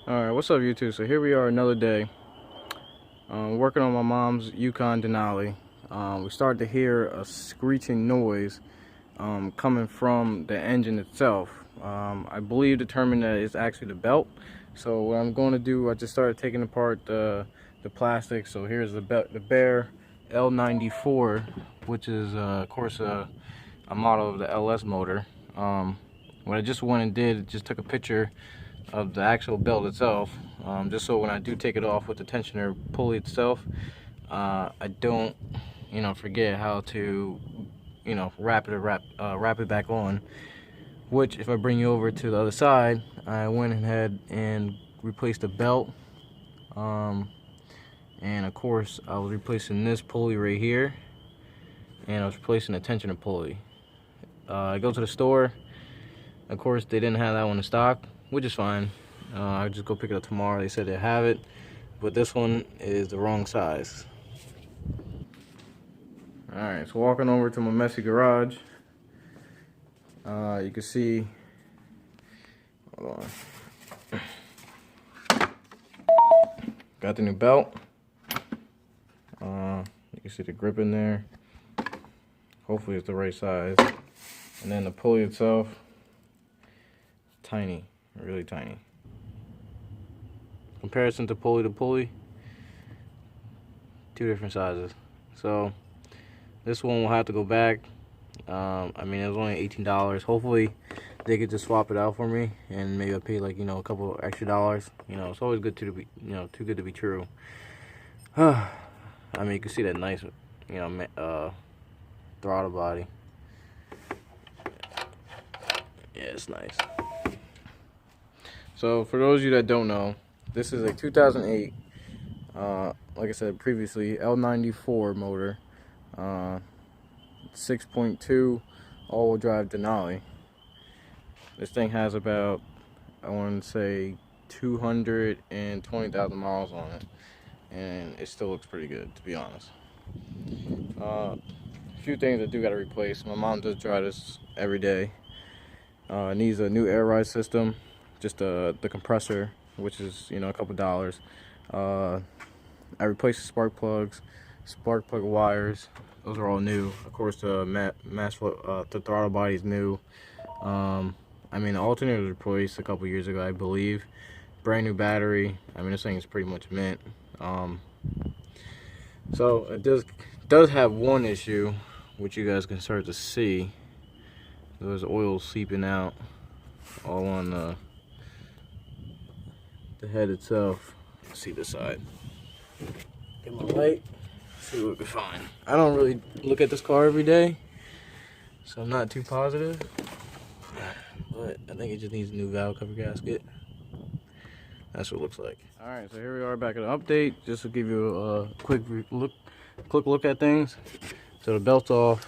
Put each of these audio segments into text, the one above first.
Alright, what's up YouTube? So here we are another day, working on my mom's Yukon Denali. We started to hear a screeching noise coming from the engine itself. I believe determined that it's actually the belt. So what I'm going to do, I just started taking apart the plastic. So here's the bare L94, which is of course a model of the LS motor. What I just went and did, just took a picture of the actual belt itself, just so when I do take it off with the tensioner pulley itself, I don't, forget how to, wrap it back on. Which, if I bring you over to the other side, I went ahead and replaced the belt, and of course I was replacing this pulley right here, and I was replacing the tensioner pulley. I go to the store. Of course, they didn't have that one in stock, which is fine. I'll just go pick it up tomorrow. They said they have it, but this one is the wrong size. Alright, so walking over to my messy garage, you can see, hold on, got the new belt. You can see the grip in there. Hopefully it's the right size. And then the pulley itself, tiny, really tiny. Comparison to pulley, two different sizes. So this one will have to go back. I mean, it was only $18. Hopefully they could just swap it out for me, and maybe I'll pay like, a couple extra dollars. It's always good to be, too good to be true. I mean, you can see that nice, throttle body. Yeah, it's nice. So for those of you that don't know, this is a 2008, like I said previously, L94 motor, 6.2 all-wheel drive Denali. This thing has about, I want to say, 220,000 miles on it, and it still looks pretty good, to be honest. A few things I do got to replace. My mom does drive this every day. It needs a new air ride system, just the compressor, which is a couple dollars. I replaced the spark plug wires. Those are all new. Of course, the the throttle body is new. I mean, the alternator was replaced a couple years ago, I believe. Brand new battery. I mean, this thing is pretty much mint. So it does have one issue, which you guys can start to see. There's oil seeping out all on the head itself. Let's see this side. Get my light. See what we can find. I don't really look at this car every day, so I'm not too positive. But I think it just needs a new valve cover gasket. That's what it looks like. All right, so here we are back at an update, just to give you a quick look at things. So the belt's off.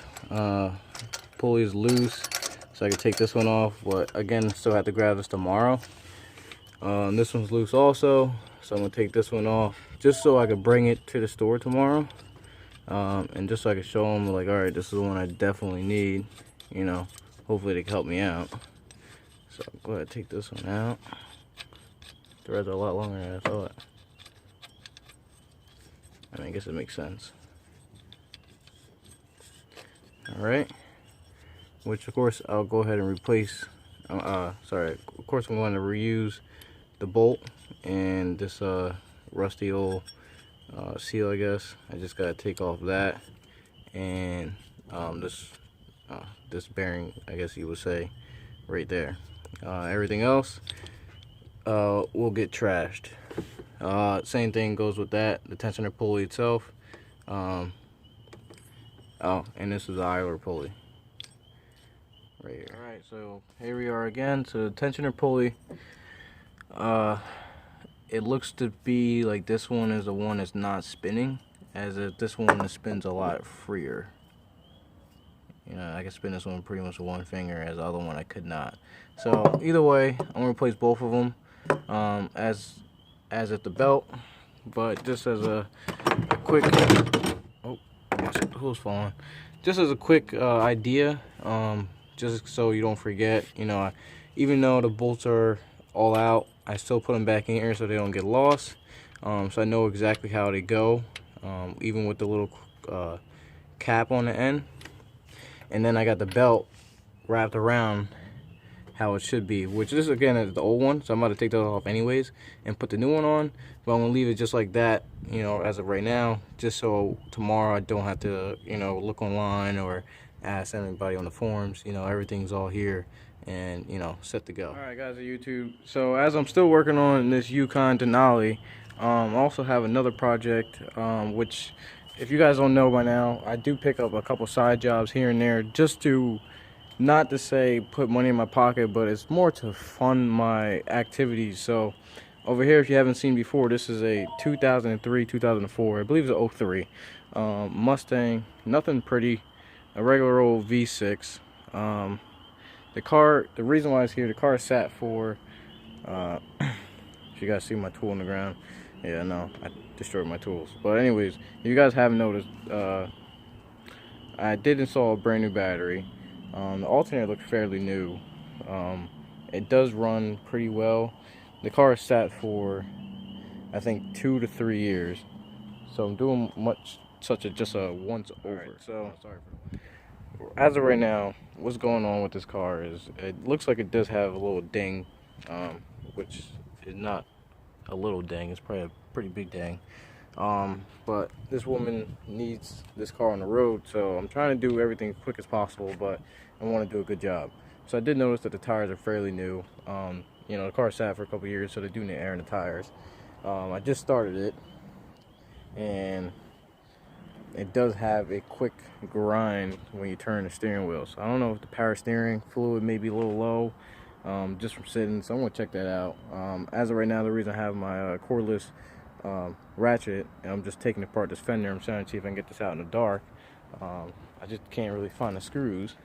Pulley is loose, so I can take this one off, but again, still have to grab this tomorrow. This one's loose also, so I'm gonna take this one off just so I can bring it to the store tomorrow, and just so I can show them, like, all right, this is the one I definitely need. Hopefully they can help me out. So I'll go ahead and take this one out. The threads are a lot longer than I thought. I mean, I guess it makes sense. All right. Which, of course, I'll go ahead and replace. Sorry, of course, I'm going to reuse the bolt and this rusty old seal, I guess. I just got to take off that, and this bearing, I guess you would say, right there. Everything else will get trashed. Same thing goes with that, the tensioner pulley itself. Oh, and this is the idler pulley. Right here. Alright, so here we are again. So the tensioner pulley, it looks to be like this one is the one that's not spinning, as if this one spins a lot freer. I can spin this one pretty much with one finger, as the other one I could not. So either way, I'm gonna replace both of them, as at the belt. But just as a quick, oh, the hood's falling. Just as a quick idea, just so you don't forget, even though the bolts are all out, I still put them back in here so they don't get lost. So I know exactly how they go, even with the little cap on the end. And then I got the belt wrapped around how it should be, which this again is the old one, so I'm about to take that off anyways and put the new one on. But I'm gonna leave it just like that, you know, as of right now, just so tomorrow I don't have to, you know, look online or ask anybody on the forums. You know, everything's all here and, you know, set to go. All right, guys of YouTube, so as I'm still working on this Yukon Denali, I also have another project, which, if you guys don't know by now, I do pick up a couple side jobs here and there, just to, not to say put money in my pocket, but it's more to fund my activities. So over here, if you haven't seen before, this is a 2003, 2004, I believe it's a 03 Mustang. Nothing pretty, a regular old V6. The car, the reason why it's here, the car sat for, if you guys see my tool on the ground, yeah, no, I destroyed my tools. But anyways, if you guys haven't noticed, I did install a brand new battery. The alternator looks fairly new. It does run pretty well. The car is sat for, I think, 2 to 3 years. So I'm doing just a once over. Right, so as of right now, what's going on with this car is it looks like it does have a little ding, which is not a little ding. It's probably a pretty big ding. But this woman needs this car on the road, so I'm trying to do everything as quick as possible, but I want to do a good job. So I did notice that the tires are fairly new. You know, the car sat for a couple years, so they do need air in the tires. I just started it, and it does have a quick grind when you turn the steering wheel. So I don't know if the power steering fluid may be a little low, just from sitting, so I'm going to check that out. As of right now, the reason I have my cordless ratchet, and I'm just taking apart this fender. I'm trying to see if I can get this out in the dark. I just can't really find the screws,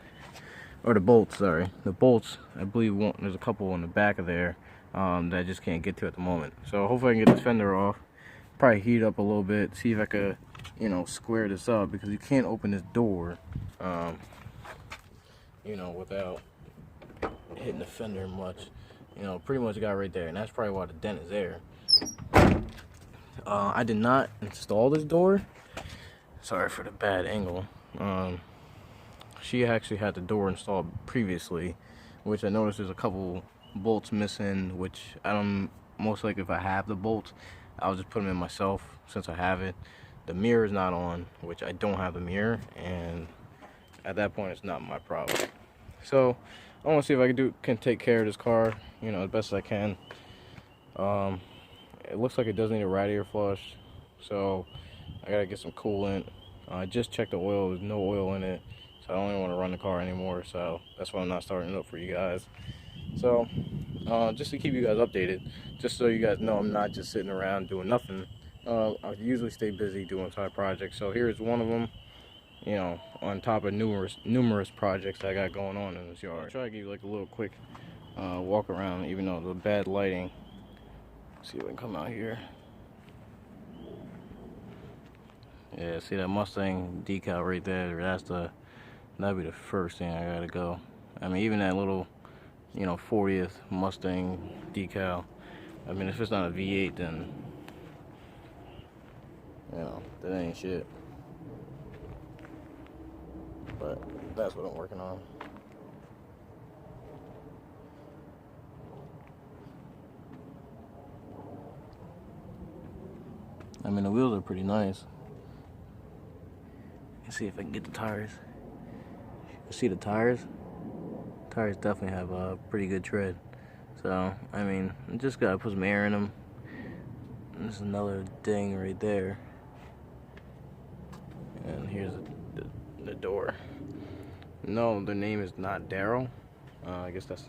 or the bolts, sorry. The bolts, I believe there's a couple on the back of there that I just can't get to at the moment. So hopefully I can get this fender off, probably heat up a little bit, see if I could, you know, square this up, because you can't open this door, you know, without hitting the fender much. You know, pretty much got right there, and that's probably why the dent is there. I did not install this door. Sorry for the bad angle. She actually had the door installed previously, which I noticed there's a couple bolts missing, which I don't, most likely if I have the bolts, I'll just put them in myself since I have it. The mirror is not on, which I don't have the mirror, and at that point it's not my problem. So I want to see if I can take care of this car, you know, as best as I can. It looks like it does need a radiator flush, so I gotta get some coolant. I just checked the oil, there's no oil in it, so I don't even want to run the car anymore, so that's why I'm not starting it up for you guys. So just to keep you guys updated, just so you guys know I'm not just sitting around doing nothing. I usually stay busy doing side projects, so here's one of them, you know, on top of numerous projects that I got going on in this yard. I'll try to give you like a little quick walk around, even though the bad lighting. See if I can come out here. Yeah, see that Mustang decal right there? That'd be the first thing I gotta go. I mean, even that little, you know, 40th Mustang decal. I mean, if it's not a V8, then, you know, that ain't shit. But that's what I'm working on. I mean, the wheels are pretty nice. Let's see if I can get the tires. You see the tires? Tires definitely have a pretty good tread. So, I mean, I just gotta put some air in them. There's another ding right there. And here's the door. No, their name is not Daryl. I guess that's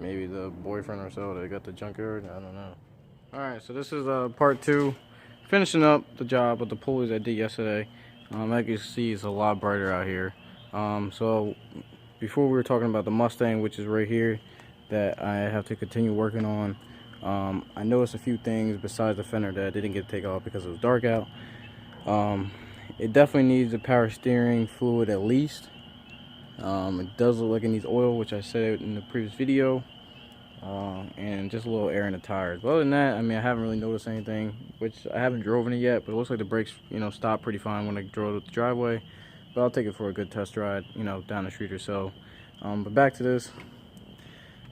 maybe the boyfriend or so that got the junkyard. I don't know. Alright, so this is part 2. Finishing up the job with the pulleys I did yesterday. Like you can see, it's a lot brighter out here. So before we were talking about the Mustang, which is right here, that I have to continue working on. I noticed a few things besides the fender that I didn't get to take off because it was dark out. It definitely needs a power steering fluid at least. It does look like it needs oil, which I said in the previous video. and just a little air in the tires. But other than that, I mean, I haven't really noticed anything, which I haven't driven it yet, but it looks like the brakes, stopped pretty fine when I drove it the driveway. But I'll take it for a good test ride, down the street or so. But back to this.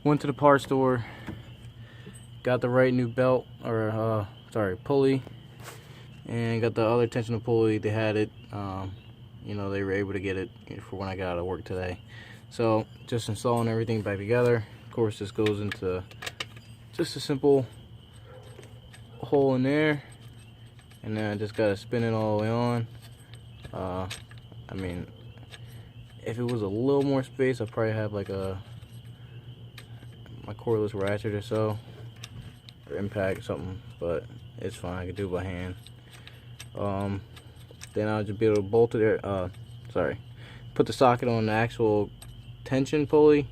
Went to the parts store, got the right new belt, or pulley, and got the other tensioner pulley. They had it, they were able to get it for when I got out of work today. So just installing everything back together. Of course, this goes into just a simple hole in there, and then I just gotta spin it all the way on. I mean, if it was a little more space, I'd probably have like my cordless ratchet or so, or impact or something, but it's fine. I can do it by hand. Then I'll just be able to bolt it there. Put the socket on the actual tension pulley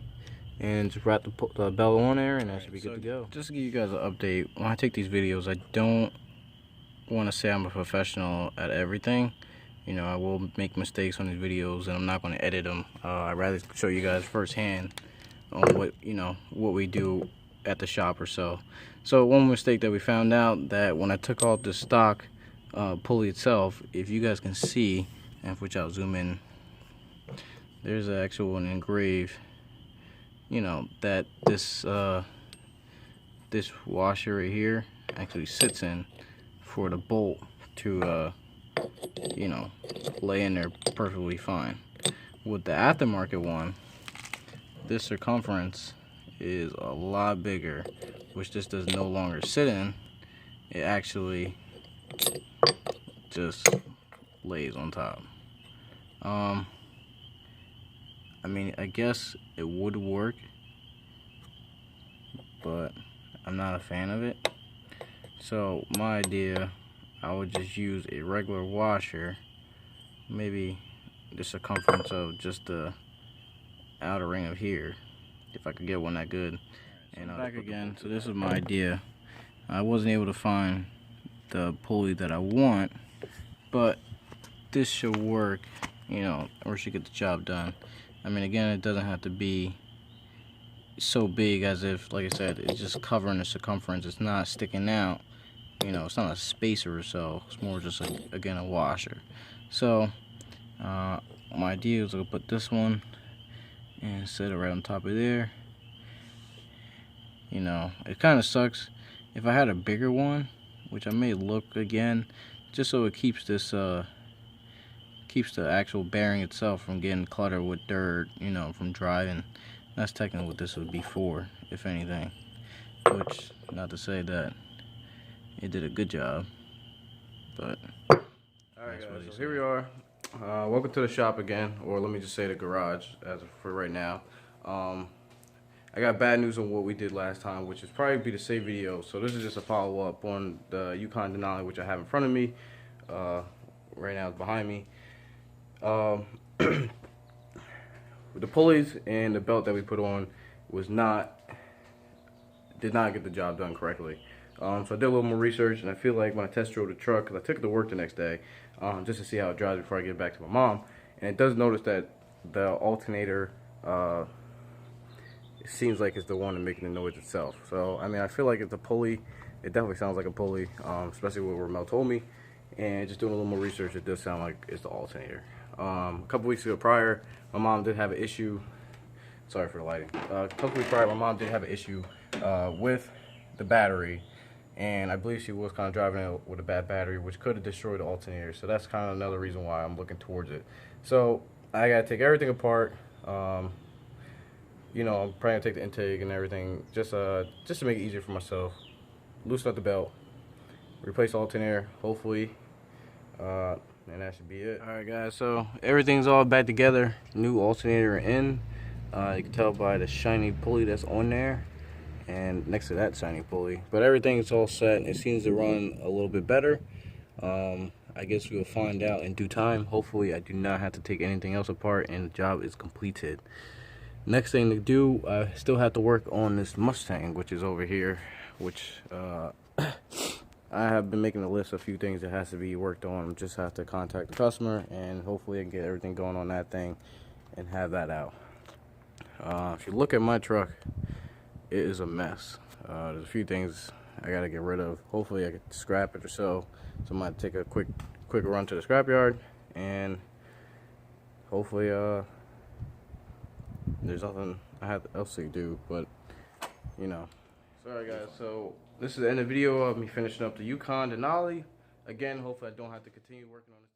and just wrap the belt on there, and that should be good to go. Just to give you guys an update, when I take these videos, I don't want to say I'm a professional at everything. I will make mistakes on these videos, and I'm not going to edit them. I'd rather show you guys firsthand on what we do at the shop or so. So one mistake that we found out, that when I took off the stock pulley itself, if you guys can see, and which I'll zoom in, there's an actual engraved, that this washer right here actually sits in for the bolt to lay in there perfectly fine. With the aftermarket one, this circumference is a lot bigger, which this does no longer sit in. It actually just lays on top. I mean, I guess it would work, but I'm not a fan of it. So my idea, I would just use a regular washer, maybe the circumference of just the outer ring of here, if I could get one that good. And back again. So this is my idea. I wasn't able to find the pulley that I want, but this should work, or should get the job done. I mean, again, it doesn't have to be so big as if, like I said, it's just covering the circumference. It's not sticking out. It's not a spacer or so. It's more just again a washer. So my idea is to put this one and set it right on top of there. It kind of sucks. If I had a bigger one, which I may look again, just so it keeps this keeps the actual bearing itself from getting cluttered with dirt, from driving. That's technically what this would be for, if anything. Which, not to say that it did a good job, but alright guys, so here we are. Welcome to the shop again, or let me just say the garage as for right now. I got bad news on what we did last time, which is probably be the same video. So this is just a follow-up on the Yukon Denali, which I have in front of me. Right now it's behind me. With the pulleys and the belt that we put on did not get the job done correctly. So I did a little more research, and I feel like when I test drove the truck, because I took it to work the next day, just to see how it drives before I get back to my mom, and it does notice that the alternator, it seems like it's the one making the noise itself. So I mean, I feel like it's a pulley. It definitely sounds like a pulley, especially what Ramel told me. And just doing a little more research, it does sound like it's the alternator. A couple weeks ago prior, my mom did have an issue. Sorry for the lighting. A couple weeks prior, my mom did have an issue with the battery, and I believe she was kind of driving it with a bad battery, which could have destroyed the alternator. So that's kind of another reason why I'm looking towards it. So I gotta take everything apart. I'm probably gonna take the intake and everything, just to make it easier for myself. Loosen up the belt, replace the alternator, hopefully, and that should be it. Alright guys, so everything's all back together. New alternator in. You can tell by the shiny pulley that's on there, and next to that shiny pulley. But everything is all set. It seems to run a little bit better. I guess we'll find out in due time. Hopefully I do not have to take anything else apart and the job is completed. Next thing to do, I still have to work on this Mustang, which is over here, which I have been making a list of a few things that has to be worked on. Just have to contact the customer, and hopefully I can get everything going on that thing and have that out. If you look at my truck, it is a mess. There's a few things I gotta get rid of. Hopefully I can scrap it or so. So I'm gonna take a quick run to the scrapyard, and hopefully there's nothing else to do, but you know. Sorry guys, so this is the end of the video of me finishing up the Yukon Denali. Again, hopefully I don't have to continue working on this.